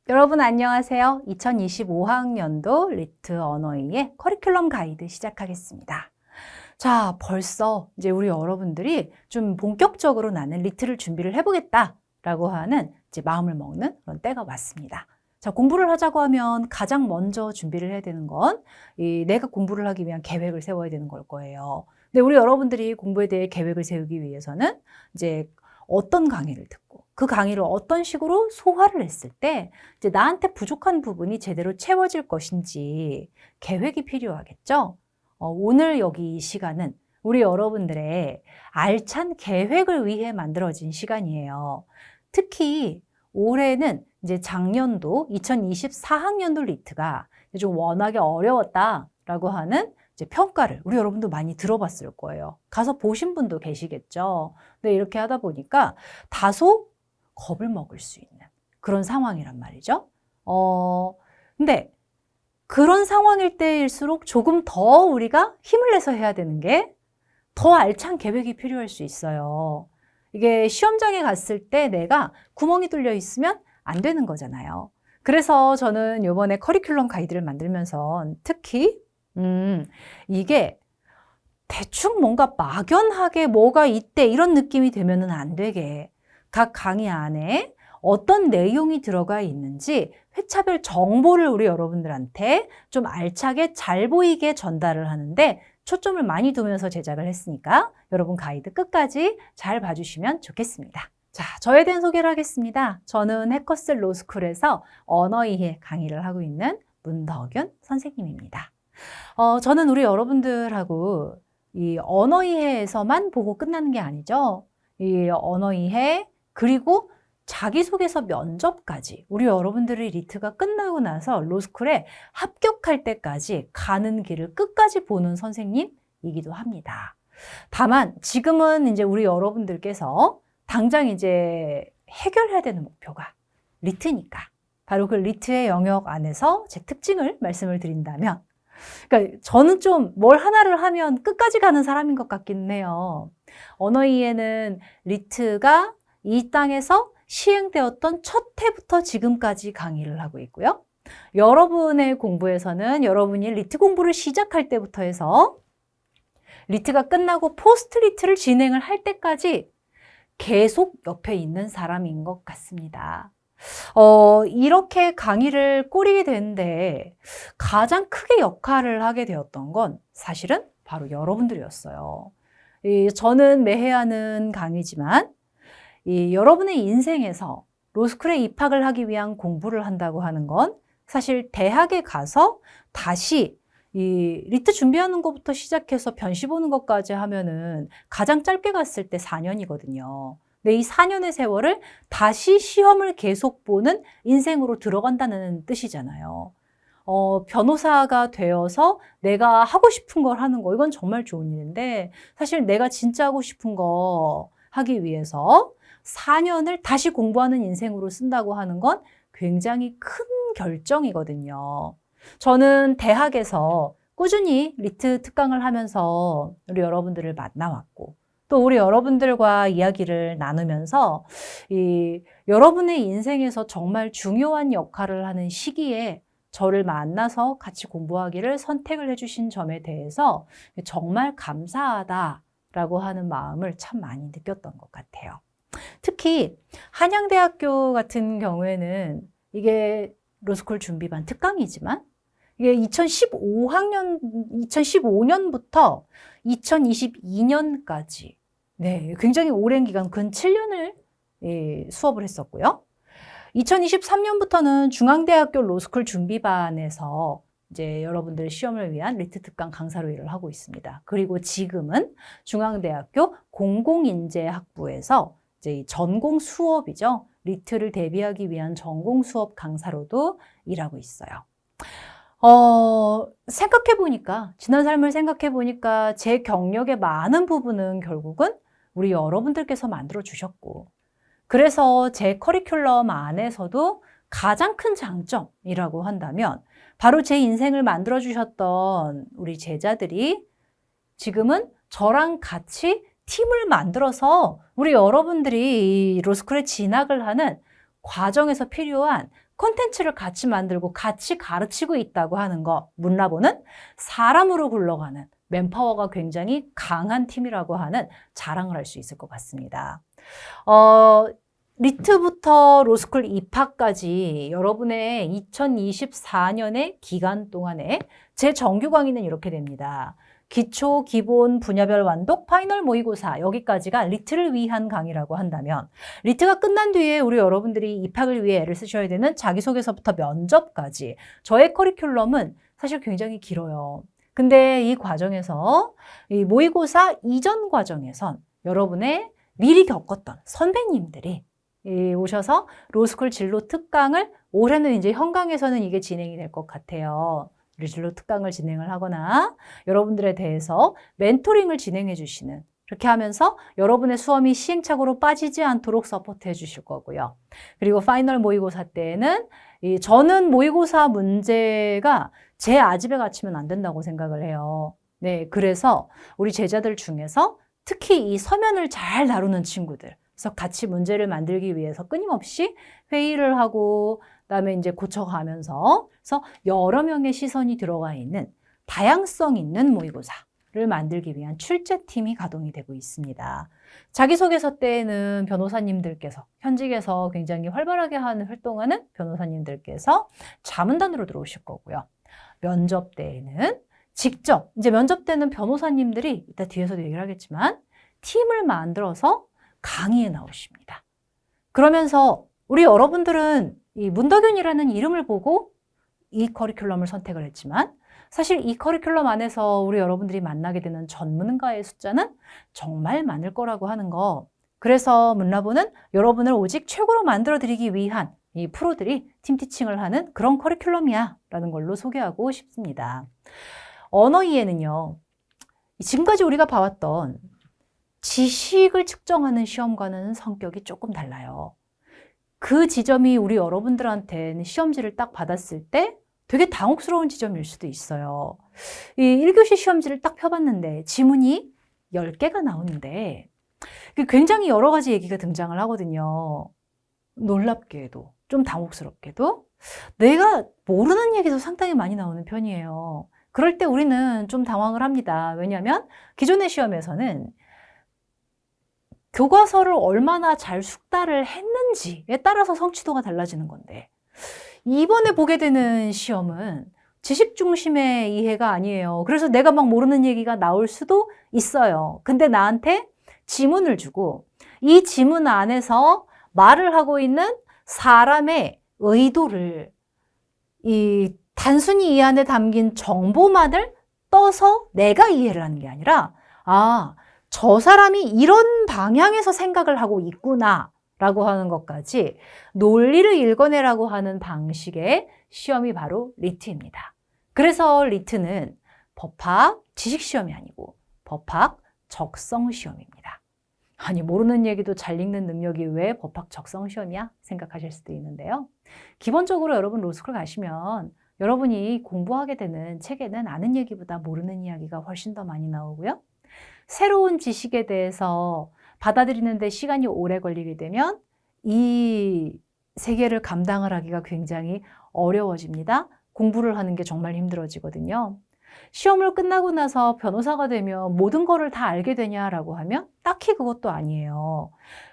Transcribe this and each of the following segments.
여러분 안녕하세요. 2025학년도 리트 언어이의 커리큘럼 가이드 시작하겠습니다. 자, 벌써 이제 우리 여러분들이 좀 본격적으로 나는 리트를 준비를 해보겠다라고 하는 이제 마음을 먹는 그런 때가 왔습니다. 자, 공부를 하자고 하면 가장 먼저 준비를 해야 되는 건 내가 공부를 하기 위한 계획을 세워야 되는 걸 거예요. 근데 우리 여러분들이 공부에 대해 계획을 세우기 위해서는 이제 어떤 강의를 듣고 그 강의를 어떤 식으로 소화를 했을 때 이제 나한테 부족한 부분이 제대로 채워질 것인지 계획이 필요하겠죠? 오늘 여기 이 시간은 우리 여러분들의 알찬 계획을 위해 만들어진 시간이에요. 특히 올해는 이제 작년도 2024학년도 리트가 좀 워낙에 어려웠다라고 하는 이제 평가를 우리 여러분도 많이 들어봤을 거예요. 가서 보신 분도 계시겠죠. 근데 이렇게 하다 보니까 다소 겁을 먹을 수 있는 그런 상황이란 말이죠. 근데 그런 상황일 때일수록 조금 더 우리가 힘을 내서 해야 되는 게 더 알찬 계획이 필요할 수 있어요. 이게 시험장에 갔을 때 내가 구멍이 뚫려 있으면 안 되는 거잖아요. 그래서 저는 이번에 커리큘럼 가이드를 만들면서 특히 이게 대충 뭔가 막연하게 뭐가 있대 이런 느낌이 되면은 안 되게 각 강의 안에 어떤 내용이 들어가 있는지 회차별 정보를 우리 여러분들한테 좀 알차게 잘 보이게 전달을 하는데 초점을 많이 두면서 제작을 했으니까 여러분 가이드 끝까지 잘 봐주시면 좋겠습니다. 자, 저에 대한 소개를 하겠습니다. 저는 해커스 로스쿨에서 언어이해 강의를 하고 있는 문덕윤 선생님입니다. 저는 우리 여러분들하고 이 언어이해에서만 보고 끝나는 게 아니죠. 이 언어이해 그리고 자기소개서 면접까지 우리 여러분들의 리트가 끝나고 나서 로스쿨에 합격할 때까지 가는 길을 끝까지 보는 선생님이기도 합니다. 다만 지금은 이제 우리 여러분들께서 당장 이제 해결해야 되는 목표가 리트니까 바로 그 리트의 영역 안에서 제 특징을 말씀을 드린다면 그러니까 저는 좀 뭘 하나를 하면 끝까지 가는 사람인 것 같기는 해요. 언어이해는 리트가 이 땅에서 시행되었던 첫 해부터 지금까지 강의를 하고 있고요. 여러분의 공부에서는 여러분이 리트 공부를 시작할 때부터 해서 리트가 끝나고 포스트 리트를 진행을 할 때까지 계속 옆에 있는 사람인 것 같습니다. 이렇게 강의를 꾸리게 되는데 가장 크게 역할을 하게 되었던 건 사실은 바로 여러분들이었어요. 저는 매해 하는 강의지만 여러분의 인생에서 로스쿨에 입학을 하기 위한 공부를 한다고 하는 건 사실 대학에 가서 다시 리트 준비하는 것부터 시작해서 변시 보는 것까지 하면은 가장 짧게 갔을 때 4년이거든요. 근데 이 4년의 세월을 다시 시험을 계속 보는 인생으로 들어간다는 뜻이잖아요. 변호사가 되어서 내가 하고 싶은 걸 하는 거, 이건 정말 좋은 일인데, 사실 내가 진짜 하고 싶은 거 하기 위해서 4년을 다시 공부하는 인생으로 쓴다고 하는 건 굉장히 큰 결정이거든요. 저는 대학에서 꾸준히 리트 특강을 하면서 우리 여러분들을 만나왔고, 또 우리 여러분들과 이야기를 나누면서 여러분의 인생에서 정말 중요한 역할을 하는 시기에 저를 만나서 같이 공부하기를 선택을 해주신 점에 대해서 정말 감사하다라고 하는 마음을 참 많이 느꼈던 것 같아요. 특히 한양대학교 같은 경우에는 이게 로스쿨 준비반 특강이지만 이게 2015년부터 2022년까지 네, 굉장히 오랜 기간, 근 7년을 수업을 했었고요. 2023년부터는 중앙대학교 로스쿨 준비반에서 이제 여러분들 시험을 위한 리트 특강 강사로 일을 하고 있습니다. 그리고 지금은 중앙대학교 공공인재학부에서 이제 전공 수업이죠. 리트를 대비하기 위한 전공 수업 강사로도 일하고 있어요. 생각해보니까, 지난 삶을 생각해보니까 제 경력의 많은 부분은 결국은 우리 여러분들께서 만들어주셨고, 그래서 제 커리큘럼 안에서도 가장 큰 장점이라고 한다면 바로 제 인생을 만들어주셨던 우리 제자들이 지금은 저랑 같이 팀을 만들어서 우리 여러분들이 이 로스쿨에 진학을 하는 과정에서 필요한 콘텐츠를 같이 만들고 같이 가르치고 있다고 하는 거, 문라보는 사람으로 굴러가는 맨파워가 굉장히 강한 팀이라고 하는 자랑을 할 수 있을 것 같습니다. 리트부터 로스쿨 입학까지 여러분의 2024년의 기간 동안에 제 정규 강의는 이렇게 됩니다. 기초, 기본, 분야별 완독, 파이널 모의고사 여기까지가 리트를 위한 강의라고 한다면 리트가 끝난 뒤에 우리 여러분들이 입학을 위해 애를 쓰셔야 되는 자기소개서부터 면접까지 저의 커리큘럼은 사실 굉장히 길어요. 근데 이 과정에서 이 모의고사 이전 과정에선 여러분의 미리 겪었던 선배님들이 오셔서 로스쿨 진로 특강을 올해는 이제 현강에서는 이게 진행이 될 것 같아요. 진로 특강을 진행을 하거나 여러분들에 대해서 멘토링을 진행해 주시는 그렇게 하면서 여러분의 수험이 시행착오로 빠지지 않도록 서포트해 주실 거고요. 그리고 파이널 모의고사 때에는 저는 모의고사 문제가 제 아집에 갇히면 안 된다고 생각을 해요. 네, 그래서 우리 제자들 중에서 특히 이 서면을 잘 다루는 친구들 그래서 같이 문제를 만들기 위해서 끊임없이 회의를 하고 그다음에 이제 고쳐가면서 그래서 여러 명의 시선이 들어가 있는 다양성 있는 모의고사를 만들기 위한 출제팀이 가동이 되고 있습니다. 자기소개서 때에는 변호사님들께서 현직에서 굉장히 활발하게 활동하는 변호사님들께서 자문단으로 들어오실 거고요. 면접 때에는 직접 이제 면접 때는 변호사님들이 이따 뒤에서도 얘기를 하겠지만 팀을 만들어서 강의에 나오십니다. 그러면서 우리 여러분들은 이 문덕윤이라는 이름을 보고 이 커리큘럼을 선택을 했지만 사실 이 커리큘럼 안에서 우리 여러분들이 만나게 되는 전문가의 숫자는 정말 많을 거라고 하는 거. 그래서 문라보는 여러분을 오직 최고로 만들어드리기 위한 이 프로들이 팀티칭을 하는 그런 커리큘럼이야 라는 걸로 소개하고 싶습니다. 언어 이해는요. 지금까지 우리가 봐왔던 지식을 측정하는 시험과는 성격이 조금 달라요. 그 지점이 우리 여러분들한테는 시험지를 딱 받았을 때 되게 당혹스러운 지점일 수도 있어요. 이 1교시 시험지를 딱 펴봤는데 지문이 10개가 나오는데 굉장히 여러 가지 얘기가 등장을 하거든요. 놀랍게도, 좀 당혹스럽게도 내가 모르는 얘기도 상당히 많이 나오는 편이에요. 그럴 때 우리는 좀 당황을 합니다. 왜냐하면 기존의 시험에서는 교과서를 얼마나 잘 숙달을 했는지에 따라서 성취도가 달라지는 건데 이번에 보게 되는 시험은 지식 중심의 이해가 아니에요. 그래서 내가 막 모르는 얘기가 나올 수도 있어요. 근데 나한테 지문을 주고 이 지문 안에서 말을 하고 있는 사람의 의도를 단순히 이 안에 담긴 정보만을 떠서 내가 이해를 하는 게 아니라 저 사람이 이런 방향에서 생각을 하고 있구나 라고 하는 것까지 논리를 읽어내라고 하는 방식의 시험이 바로 리트입니다. 그래서 리트는 법학 지식시험이 아니고 법학 적성시험입니다. 아니 모르는 얘기도 잘 읽는 능력이 왜 법학 적성시험이야? 생각하실 수도 있는데요. 기본적으로 여러분 로스쿨 가시면 여러분이 공부하게 되는 책에는 아는 얘기보다 모르는 이야기가 훨씬 더 많이 나오고요. 새로운 지식에 대해서 받아들이는 데 시간이 오래 걸리게 되면 이 세계를 감당을 하기가 굉장히 어려워집니다. 공부를 하는 게 정말 힘들어지거든요. 시험을 끝나고 나서 변호사가 되면 모든 거를 다 알게 되냐라고 하면 딱히 그것도 아니에요.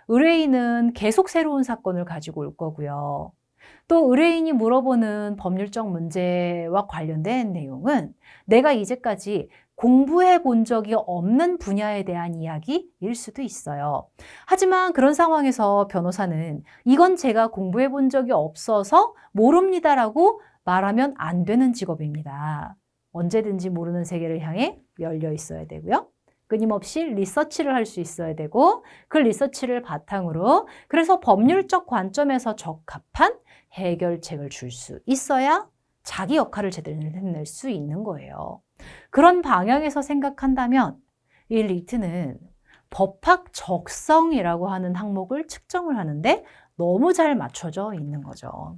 의뢰인은 계속 새로운 사건을 가지고 올 거고요. 또 의뢰인이 물어보는 법률적 문제와 관련된 내용은 내가 이제까지 공부해 본 적이 없는 분야에 대한 이야기일 수도 있어요. 하지만 그런 상황에서 변호사는 이건 제가 공부해 본 적이 없어서 모릅니다라고 말하면 안 되는 직업입니다. 언제든지 모르는 세계를 향해 열려 있어야 되고요. 끊임없이 리서치를 할 수 있어야 되고 그 리서치를 바탕으로 그래서 법률적 관점에서 적합한 해결책을 줄 수 있어야 자기 역할을 제대로 해낼 수 있는 거예요. 그런 방향에서 생각한다면 이 리트는 법학 적성이라고 하는 항목을 측정을 하는데 너무 잘 맞춰져 있는 거죠.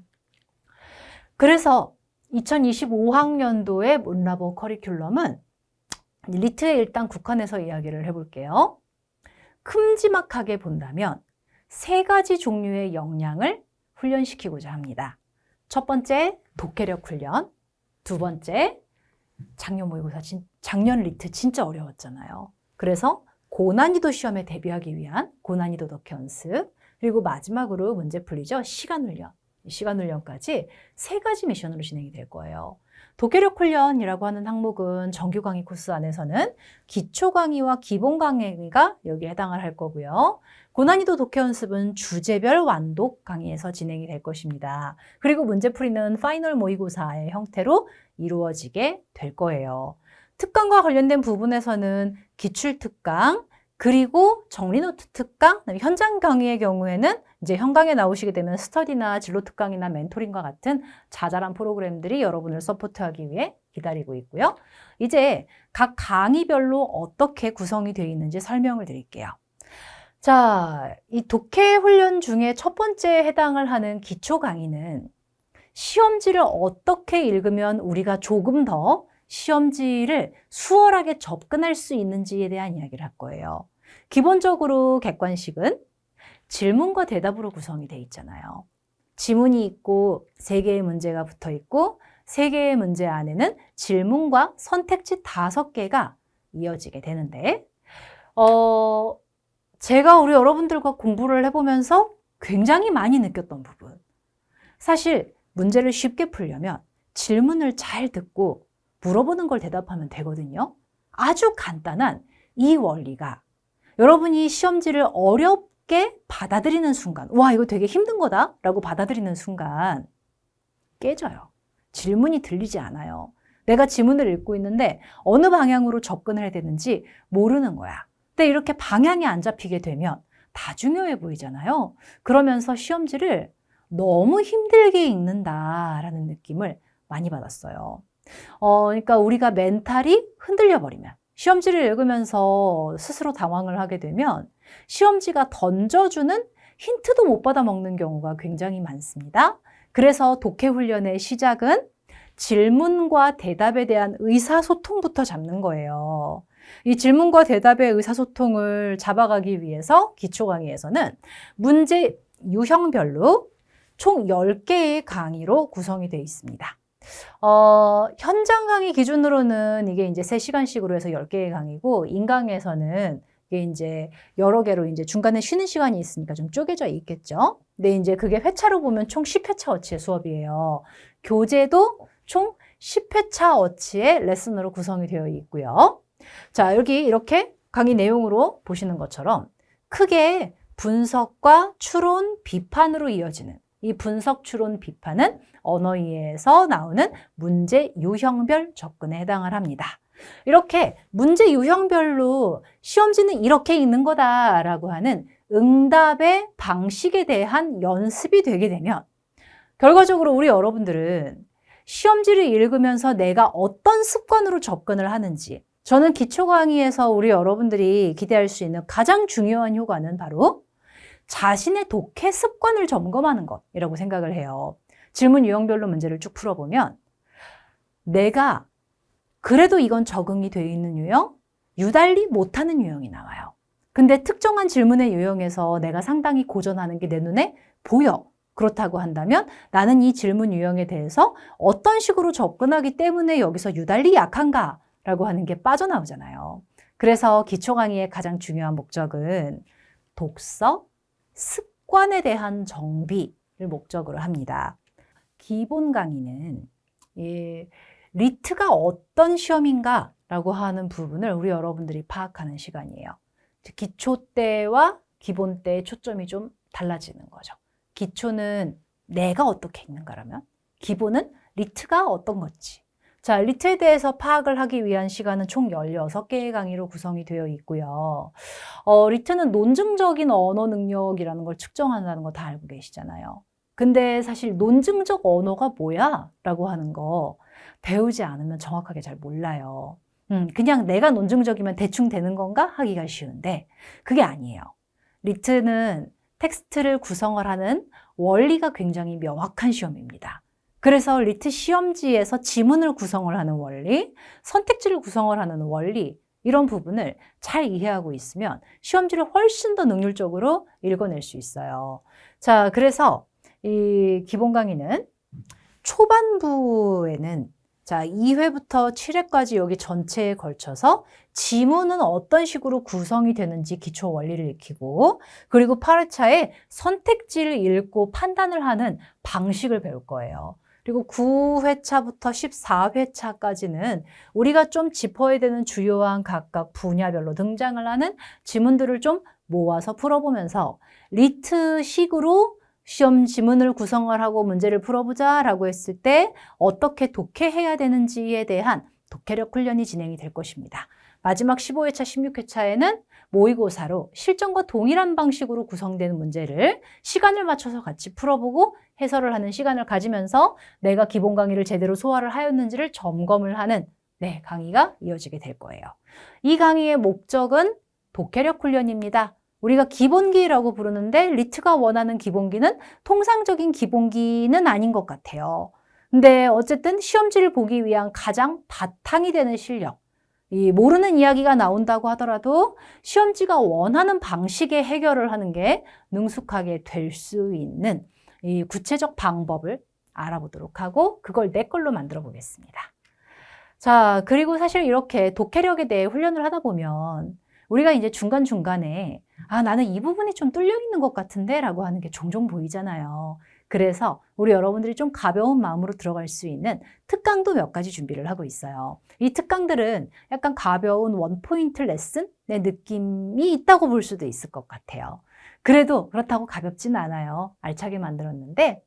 그래서 2025학년도의 문라보 커리큘럼은 리트에 일단 국한해서 이야기를 해볼게요. 큼지막하게 본다면 3가지 종류의 역량을 훈련시키고자 합니다. 첫 번째, 독해력 훈련. 두 번째, 작년 모의고사, 작년 리트 진짜 어려웠잖아요. 그래서 고난이도 시험에 대비하기 위한 고난이도 독해 연습. 그리고 마지막으로 문제 풀이죠. 시간 훈련. 시간 훈련까지 3가지 미션으로 진행이 될 거예요. 독해력 훈련이라고 하는 항목은 정규 강의 코스 안에서는 기초 강의와 기본 강의가 여기에 해당을 할 거고요. 고난이도 독해 연습은 주제별 완독 강의에서 진행이 될 것입니다. 그리고 문제풀이는 파이널 모의고사의 형태로 이루어지게 될 거예요. 특강과 관련된 부분에서는 기출특강, 그리고 정리노트 특강, 현장 강의의 경우에는 이제 현강에 나오시게 되면 스터디나 진로 특강이나 멘토링과 같은 자잘한 프로그램들이 여러분을 서포트하기 위해 기다리고 있고요. 이제 각 강의별로 어떻게 구성이 되어 있는지 설명을 드릴게요. 자, 이 독해 훈련 중에 첫 번째 해당을 하는 기초 강의는 시험지를 어떻게 읽으면 우리가 조금 더 시험지를 수월하게 접근할 수 있는지에 대한 이야기를 할 거예요. 기본적으로 객관식은 질문과 대답으로 구성이 돼 있잖아요. 지문이 있고 3개의 문제가 붙어 있고 3개의 문제 안에는 질문과 선택지 5개가 이어지게 되는데 제가 우리 여러분들과 공부를 해보면서 굉장히 많이 느꼈던 부분. 사실 문제를 쉽게 풀려면 질문을 잘 듣고 물어보는 걸 대답하면 되거든요. 아주 간단한 이 원리가 여러분이 시험지를 어렵게 받아들이는 순간, 와, 이거 되게 힘든 거다 라고 받아들이는 순간 깨져요. 질문이 들리지 않아요. 내가 지문을 읽고 있는데 어느 방향으로 접근을 해야 되는지 모르는 거야. 근데 이렇게 방향이 안 잡히게 되면 다 중요해 보이잖아요. 그러면서 시험지를 너무 힘들게 읽는다라는 느낌을 많이 받았어요. 그러니까 우리가 멘탈이 흔들려 버리면, 시험지를 읽으면서 스스로 당황을 하게 되면 시험지가 던져주는 힌트도 못 받아 먹는 경우가 굉장히 많습니다. 그래서 독해 훈련의 시작은 질문과 대답에 대한 의사소통부터 잡는 거예요. 이 질문과 대답의 의사소통을 잡아가기 위해서 기초 강의에서는 문제 유형별로 총 10개의 강의로 구성이 되어 있습니다. 현장 강의 기준으로는 이게 이제 3시간씩으로 해서 10개의 강의고, 인강에서는 이게 이제 여러 개로 이제 중간에 쉬는 시간이 있으니까 좀 쪼개져 있겠죠. 근데 이제 그게 회차로 보면 총 10회차 어치의 수업이에요. 교재도 총 10회차 어치의 레슨으로 구성이 되어 있고요. 자, 여기 이렇게 강의 내용으로 보시는 것처럼 크게 분석과 추론, 비판으로 이어지는 이 분석, 추론, 비판은 언어이해에서 나오는 문제 유형별 접근에 해당을 합니다. 이렇게 문제 유형별로 시험지는 이렇게 읽는 거다라고 하는 응답의 방식에 대한 연습이 되게 되면 결과적으로 우리 여러분들은 시험지를 읽으면서 내가 어떤 습관으로 접근을 하는지, 저는 기초 강의에서 우리 여러분들이 기대할 수 있는 가장 중요한 효과는 바로 자신의 독해 습관을 점검하는 것이라고 생각을 해요. 질문 유형별로 문제를 쭉 풀어보면 내가 그래도 이건 적응이 되어 있는 유형, 유달리 못하는 유형이 나와요. 근데 특정한 질문의 유형에서 내가 상당히 고전하는 게 내 눈에 보여. 그렇다고 한다면 나는 이 질문 유형에 대해서 어떤 식으로 접근하기 때문에 여기서 유달리 약한가? 라고 하는 게 빠져나오잖아요. 그래서 기초 강의의 가장 중요한 목적은 독서, 습관에 대한 정비를 목적으로 합니다. 기본 강의는 리트가 어떤 시험인가 라고 하는 부분을 우리 여러분들이 파악하는 시간이에요. 기초 때와 기본 때의 초점이 좀 달라지는 거죠. 기초는 내가 어떻게 읽는가라면, 기본은 리트가 어떤 건지. 자, 리트에 대해서 파악을 하기 위한 시간은 총 16개의 강의로 구성이 되어 있고요. 리트는 논증적인 언어 능력이라는 걸 측정한다는 거 다 알고 계시잖아요. 근데 사실 논증적 언어가 뭐야? 라고 하는 거 배우지 않으면 정확하게 잘 몰라요. 그냥 내가 논증적이면 대충 되는 건가? 하기가 쉬운데 그게 아니에요. 리트는 텍스트를 구성을 하는 원리가 굉장히 명확한 시험입니다. 그래서 리트 시험지에서 지문을 구성을 하는 원리, 선택지를 구성을 하는 원리, 이런 부분을 잘 이해하고 있으면 시험지를 훨씬 더 능률적으로 읽어낼 수 있어요. 자, 그래서 이 기본 강의는 초반부에는 자, 2회부터 7회까지 여기 전체에 걸쳐서 지문은 어떤 식으로 구성이 되는지 기초 원리를 익히고, 그리고 8회차에 선택지를 읽고 판단을 하는 방식을 배울 거예요. 그리고 9회차부터 14회차까지는 우리가 좀 짚어야 되는 주요한 각각 분야별로 등장을 하는 지문들을 좀 모아서 풀어보면서 리트식으로 시험 지문을 구성을 하고 문제를 풀어보자 라고 했을 때 어떻게 독해해야 되는지에 대한 독해력 훈련이 진행이 될 것입니다. 마지막 15회차, 16회차에는 모의고사로 실전과 동일한 방식으로 구성되는 문제를 시간을 맞춰서 같이 풀어보고 해설을 하는 시간을 가지면서 내가 기본 강의를 제대로 소화를 하였는지를 점검을 하는 강의가 이어지게 될 거예요. 이 강의의 목적은 독해력 훈련입니다. 우리가 기본기라고 부르는데 리트가 원하는 기본기는 통상적인 기본기는 아닌 것 같아요. 근데 어쨌든 시험지를 보기 위한 가장 바탕이 되는 실력, 이 모르는 이야기가 나온다고 하더라도 시험지가 원하는 방식의 해결을 하는 게 능숙하게 될 수 있는 이 구체적 방법을 알아보도록 하고 그걸 내 걸로 만들어 보겠습니다. 자, 그리고 사실 이렇게 독해력에 대해 훈련을 하다 보면 우리가 이제 중간중간에 나는 이 부분이 좀 뚫려 있는 것 같은데 라고 하는 게 종종 보이잖아요. 그래서 우리 여러분들이 좀 가벼운 마음으로 들어갈 수 있는 특강도 몇 가지 준비를 하고 있어요. 이 특강들은 약간 가벼운 원포인트 레슨의 느낌이 있다고 볼 수도 있을 것 같아요. 그래도 그렇다고 가볍진 않아요. 알차게 만들었는데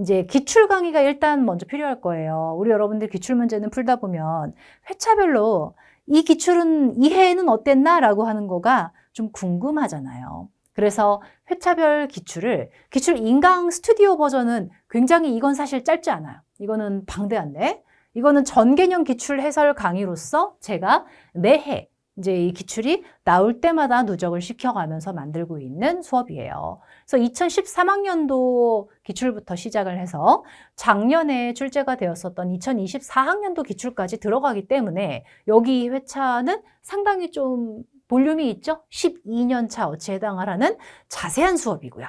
이제 기출 강의가 일단 먼저 필요할 거예요. 우리 여러분들 기출 문제는 풀다 보면 회차별로 이 기출은 이 해에는 어땠나? 라고 하는 거가 좀 궁금하잖아요. 그래서 회차별 기출 인강 스튜디오 버전은 굉장히 이건 사실 짧지 않아요. 이거는 방대한데 이거는 전개념 기출 해설 강의로서 제가 매해 이제 이 기출이 나올 때마다 누적을 시켜가면서 만들고 있는 수업이에요. 그래서 2013학년도 기출부터 시작을 해서 작년에 출제가 되었었던 2024학년도 기출까지 들어가기 때문에 여기 회차는 상당히 좀 볼륨이 있죠? 12년 차 어치에 해당하라는 자세한 수업이고요.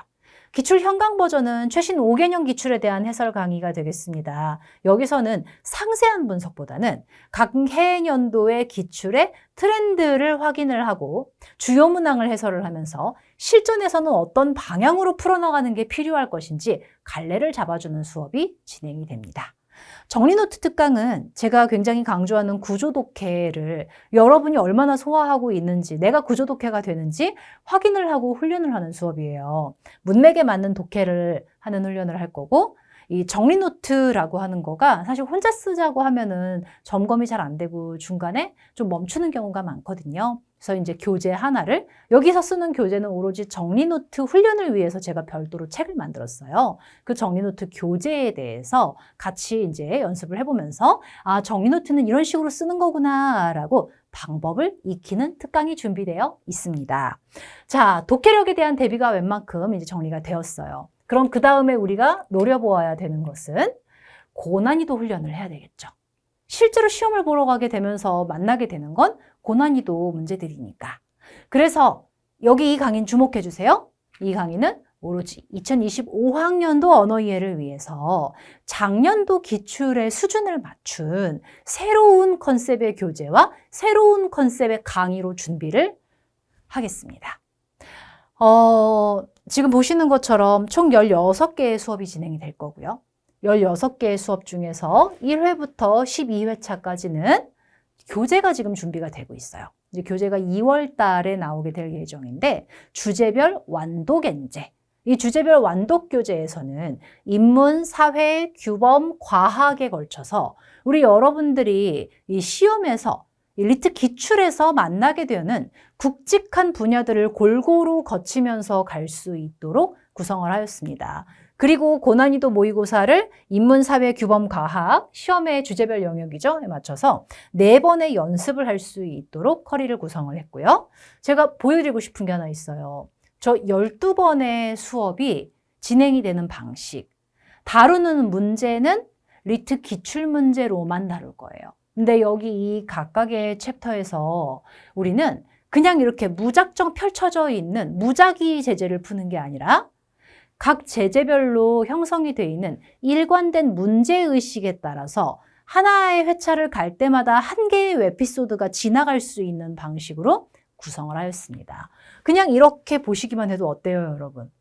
기출 현강 버전은 최신 5개년 기출에 대한 해설 강의가 되겠습니다. 여기서는 상세한 분석보다는 각 해년도의 기출의 트렌드를 확인을 하고 주요 문항을 해설을 하면서 실전에서는 어떤 방향으로 풀어나가는 게 필요할 것인지 갈래를 잡아주는 수업이 진행이 됩니다. 정리노트 특강은 제가 굉장히 강조하는 구조독해를 여러분이 얼마나 소화하고 있는지, 내가 구조독해가 되는지 확인을 하고 훈련을 하는 수업이에요. 문맥에 맞는 독해를 하는 훈련을 할 거고, 이 정리노트라고 하는 거가 사실 혼자 쓰자고 하면은 점검이 잘 안 되고 중간에 좀 멈추는 경우가 많거든요. 그래서 이제 교재 하나를 여기서 쓰는 교재는 오로지 정리노트 훈련을 위해서 제가 별도로 책을 만들었어요. 그 정리노트 교재에 대해서 같이 이제 연습을 해보면서 정리노트는 이런 식으로 쓰는 거구나라고 방법을 익히는 특강이 준비되어 있습니다. 자, 독해력에 대한 대비가 웬만큼 이제 정리가 되었어요. 그럼 그 다음에 우리가 노려보아야 되는 것은 고난이도 훈련을 해야 되겠죠. 실제로 시험을 보러 가게 되면서 만나게 되는 건 고난이도 문제들이니까. 그래서 여기 이 강의는 주목해 주세요. 이 강의는 오로지 2025학년도 언어 이해를 위해서 작년도 기출의 수준을 맞춘 새로운 컨셉의 교재와 새로운 컨셉의 강의로 준비를 하겠습니다. 지금 보시는 것처럼 총 16개의 수업이 진행이 될 거고요. 16개의 수업 중에서 1회부터 12회차까지는 교재가 지금 준비가 되고 있어요. 이제 교재가 2월 달에 나오게 될 예정인데 주제별 완독 엔제. 이 주제별 완독 교재에서는 인문, 사회, 규범, 과학에 걸쳐서 우리 여러분들이 이 시험에서 이 리트 기출에서 만나게 되는 굵직한 분야들을 골고루 거치면서 갈 수 있도록 구성을 하였습니다. 그리고 고난이도 모의고사를 인문, 사회, 규범, 과학, 시험의 주제별 영역이죠. 에 맞춰서 4번의 연습을 할 수 있도록 커리를 구성을 했고요. 제가 보여드리고 싶은 게 하나 있어요. 저 12번의 수업이 진행이 되는 방식. 다루는 문제는 리트 기출 문제로만 다룰 거예요. 근데 여기 이 각각의 챕터에서 우리는 그냥 이렇게 무작정 펼쳐져 있는 무작위 제재를 푸는 게 아니라 각 제재별로 형성이 되어 있는 일관된 문제의식에 따라서 하나의 회차를 갈 때마다 한 개의 에피소드가 지나갈 수 있는 방식으로 구성을 하였습니다. 그냥 이렇게 보시기만 해도 어때요, 여러분?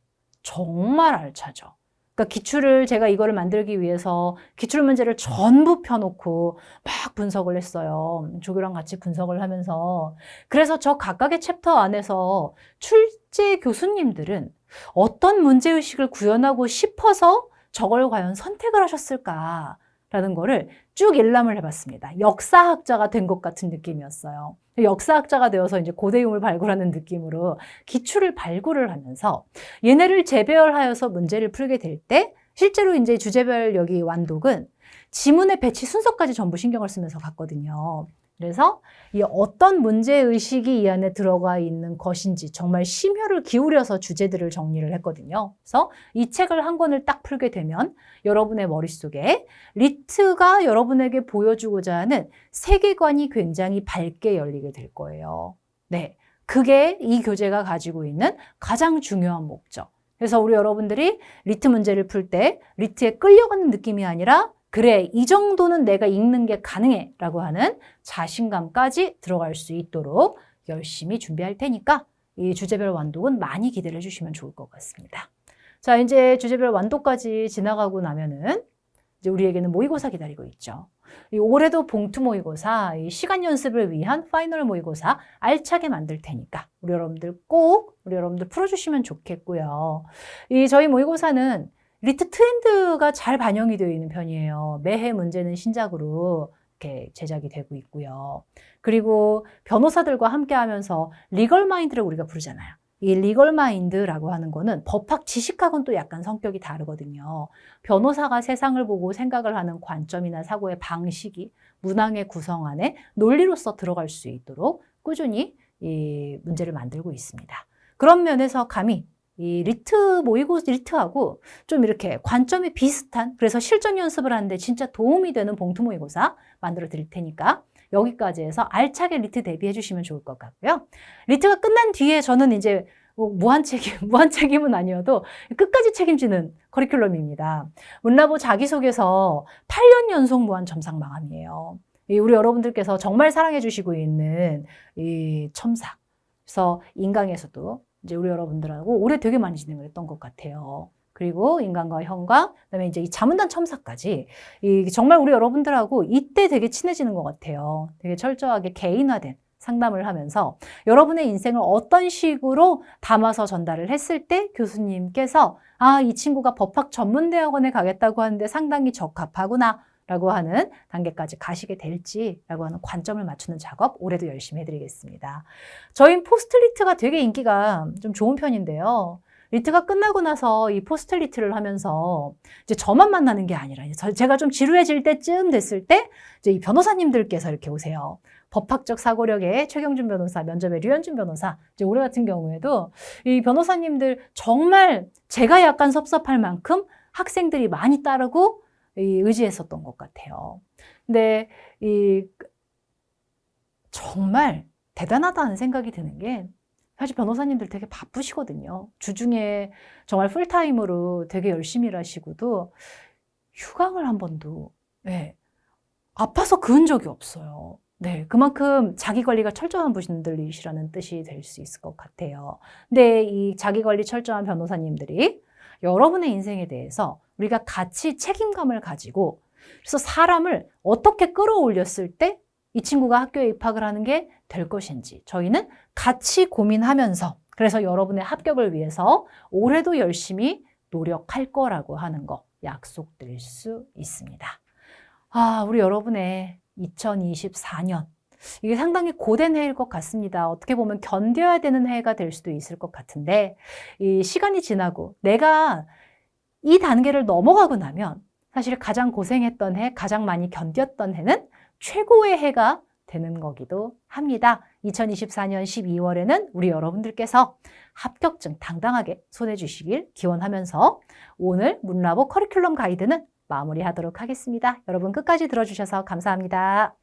정말 알차죠? 그러니까 기출을 제가 이거를 만들기 위해서 기출 문제를 전부 펴놓고 막 분석을 했어요. 조교랑 같이 분석을 하면서. 그래서 저 각각의 챕터 안에서 출제 교수님들은 어떤 문제의식을 구현하고 싶어서 저걸 과연 선택을 하셨을까라는 거를 쭉 일람을 해봤습니다. 역사학자가 된 것 같은 느낌이었어요. 역사학자가 되어서 이제 고대용을 발굴하는 느낌으로 기출을 발굴을 하면서 얘네를 재배열하여서 문제를 풀게 될 때 실제로 이제 주제별 여기 완독은 지문의 배치 순서까지 전부 신경을 쓰면서 갔거든요. 그래서 이 어떤 문제의식이 이 안에 들어가 있는 것인지 정말 심혈을 기울여서 주제들을 정리를 했거든요. 그래서 이 책을 한 권을 딱 풀게 되면 여러분의 머릿속에 리트가 여러분에게 보여주고자 하는 세계관이 굉장히 밝게 열리게 될 거예요. 네, 그게 이 교재가 가지고 있는 가장 중요한 목적. 그래서 우리 여러분들이 리트 문제를 풀 때 리트에 끌려가는 느낌이 아니라 그래, 이 정도는 내가 읽는 게 가능해 라고 하는 자신감까지 들어갈 수 있도록 열심히 준비할 테니까 이 주제별 완독은 많이 기대를 해주시면 좋을 것 같습니다. 자, 이제 주제별 완독까지 지나가고 나면은 이제 우리에게는 모의고사 기다리고 있죠. 이 올해도 봉투 모의고사, 이 시간 연습을 위한 파이널 모의고사 알차게 만들 테니까 우리 여러분들 풀어주시면 좋겠고요. 이 저희 모의고사는 리트 트렌드가 잘 반영이 되어 있는 편이에요. 매해 문제는 신작으로 이렇게 제작이 되고 있고요. 그리고 변호사들과 함께 하면서 리걸 마인드를 우리가 부르잖아요. 이 리걸 마인드라고 하는 거는 법학 지식하고는 또 약간 성격이 다르거든요. 변호사가 세상을 보고 생각을 하는 관점이나 사고의 방식이 문항의 구성 안에 논리로서 들어갈 수 있도록 꾸준히 이 문제를 만들고 있습니다. 그런 면에서 감히 이 리트하고 좀 이렇게 관점이 비슷한, 그래서 실전 연습을 하는데 진짜 도움이 되는 봉투 모의고사 만들어 드릴 테니까 여기까지 해서 알차게 리트 대비해 주시면 좋을 것 같고요. 리트가 끝난 뒤에 저는 이제 무한책임은 아니어도 끝까지 책임지는 커리큘럼입니다. 문라보 자기소개서 8년 연속 무한 첨삭 마감이에요. 우리 여러분들께서 정말 사랑해 주시고 있는 이 첨삭. 그래서 인강에서도 이제 우리 여러분들하고 올해 되게 많이 진행을 했던 것 같아요. 그리고 인간과 현과, 그다음에 이제 이 자문단 첨삭까지 정말 우리 여러분들하고 이때 되게 친해지는 것 같아요. 되게 철저하게 개인화된 상담을 하면서 여러분의 인생을 어떤 식으로 담아서 전달을 했을 때 교수님께서 아, 이 친구가 법학 전문대학원에 가겠다고 하는데 상당히 적합하구나 라고 하는 단계까지 가시게 될지라고 하는 관점을 맞추는 작업 올해도 열심히 해드리겠습니다. 저희 포스트리트가 되게 인기가 좀 좋은 편인데요. 리트가 끝나고 나서 이 포스트리트를 하면서 이제 저만 만나는 게 아니라 제가 좀 지루해질 때쯤 됐을 때 이제 이 변호사님들께서 이렇게 오세요. 법학적 사고력의 최경준 변호사, 면접의 류현준 변호사, 이제 올해 같은 경우에도 이 변호사님들 정말 제가 약간 섭섭할 만큼 학생들이 많이 따르고 의지했었던 것 같아요. 근데 정말 대단하다는 생각이 드는 게 사실 변호사님들 되게 바쁘시거든요. 주중에 정말 풀타임으로 되게 열심히 일하시고도 휴강을 한 번도 아파서 그은 적이 없어요. 네, 그만큼 자기관리가 철저한 분들이시라는 뜻이 될 수 있을 것 같아요. 근데 이 자기관리 철저한 변호사님들이 여러분의 인생에 대해서 우리가 같이 책임감을 가지고 그래서 사람을 어떻게 끌어올렸을 때 이 친구가 학교에 입학을 하는 게 될 것인지 저희는 같이 고민하면서 그래서 여러분의 합격을 위해서 올해도 열심히 노력할 거라고 하는 거 약속드릴 수 있습니다. 아, 우리 여러분의 2024년 이게 상당히 고된 해일 것 같습니다. 어떻게 보면 견뎌야 되는 해가 될 수도 있을 것 같은데 이 시간이 지나고 내가 이 단계를 넘어가고 나면 사실 가장 고생했던 해, 가장 많이 견뎠던 해는 최고의 해가 되는 거기도 합니다. 2024년 12월에는 우리 여러분들께서 합격증 당당하게 손에 주시길 기원하면서 오늘 문라보 커리큘럼 가이드는 마무리하도록 하겠습니다. 여러분 끝까지 들어주셔서 감사합니다.